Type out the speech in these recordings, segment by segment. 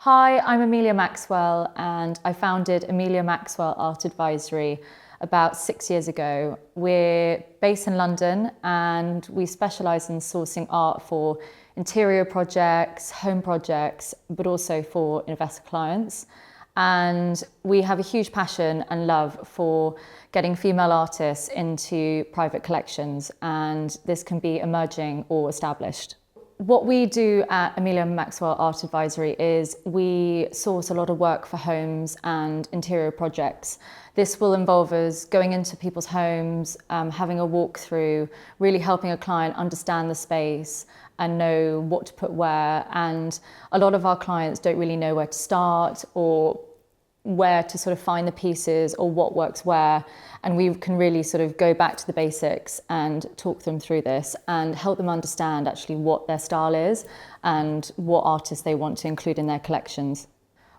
Hi, I'm Amelia Maxwell and I founded Amelia Maxwell Art Advisory about 6 years ago. We're based in London and we specialise in sourcing art for interior projects, home projects, but also for investor clients. And we have a huge passion and love for getting female artists into private collections, and this can be emerging or established. What we do at Amelia Maxwell Art Advisory is we source a lot of work for homes and interior projects. This will involve us going into people's homes, having a walkthrough, really helping a client understand the space and know what to put where. And a lot of our clients don't really know where to start or where to sort of find the pieces or what works where, and we can really sort of go back to the basics and talk them through this and help them understand actually what their style is and what artists they want to include in their collections.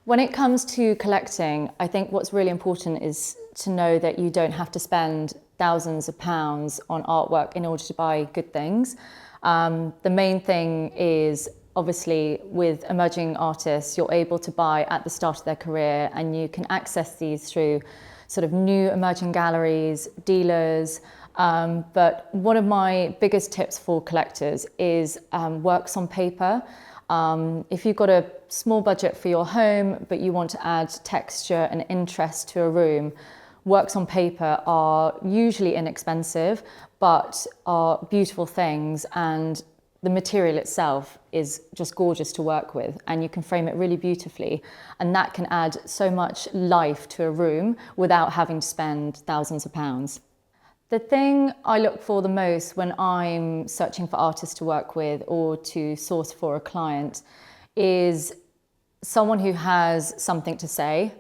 When it comes to collecting, I think what's really important is to know that you don't have to spend thousands of pounds on artwork in order to buy good things. The main thing is, obviously, with emerging artists, you're able to buy at the start of their career and you can access these through sort of new emerging galleries, dealers. But one of my biggest tips for collectors is works on paper. If you've got a small budget for your home, but you want to add texture and interest to a room, works on paper are usually inexpensive, but are beautiful things, and the material itself is just gorgeous to work with, and you can frame it really beautifully, and that can add so much life to a room without having to spend thousands of pounds. The thing I look for the most when I'm searching for artists to work with or to source for a client is someone who has something to say,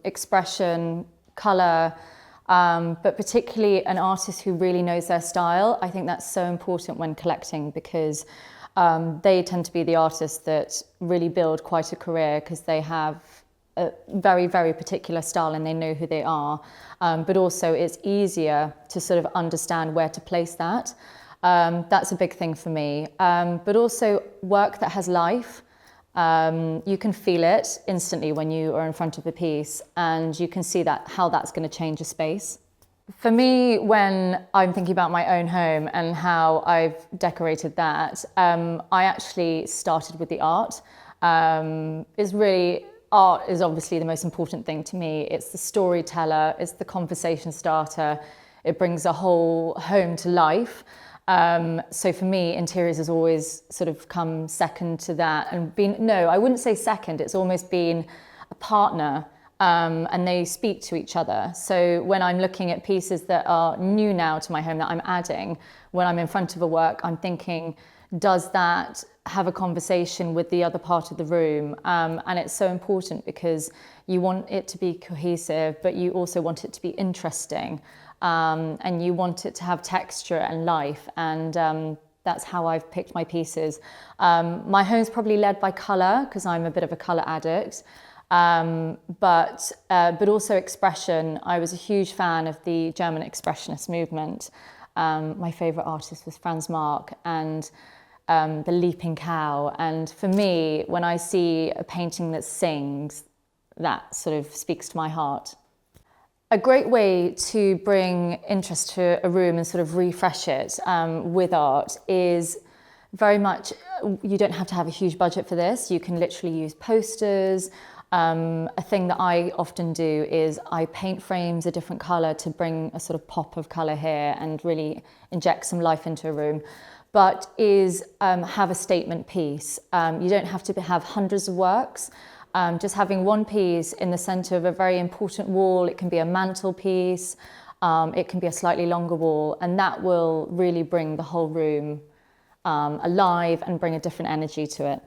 expression, colour, but particularly an artist who really knows their style. I think that's so important when collecting, because they tend to be the artists that really build quite a career because they have a very, very particular style and they know who they are. But also it's easier to sort of understand where to place that. That's a big thing for me. But also work that has life. You can feel it instantly when you are in front of a piece, and you can see that how that's going to change a space. For me, when I'm thinking about my own home and how I've decorated that, I actually started with the art. Art is obviously the most important thing to me. It's the storyteller, it's the conversation starter. It brings a whole home to life. So for me, interiors has always sort of come second to that, and I wouldn't say second, it's almost been a partner, and they speak to each other. So when I'm looking at pieces that are new now to my home that I'm adding, when I'm in front of a work, I'm thinking, does that have a conversation with the other part of the room? And it's so important because you want it to be cohesive, but you also want it to be interesting. And you want it to have texture and life, and that's how I've picked my pieces. My home's probably led by colour because I'm a bit of a colour addict, but also expression. I was a huge fan of the German Expressionist movement. My favourite artist was Franz Marc and the Leaping Cow. And for me, when I see a painting that sings, that sort of speaks to my heart. A great way to bring interest to a room and sort of refresh it with art is very much, you don't have to have a huge budget for this. You can literally use posters. A thing that I often do is I paint frames a different colour to bring a sort of pop of colour here and really inject some life into a room. But have a statement piece. You don't have to have hundreds of works. Just having one piece in the centre of a very important wall. It can be a mantelpiece, it can be a slightly longer wall, and that will really bring the whole room alive and bring a different energy to it.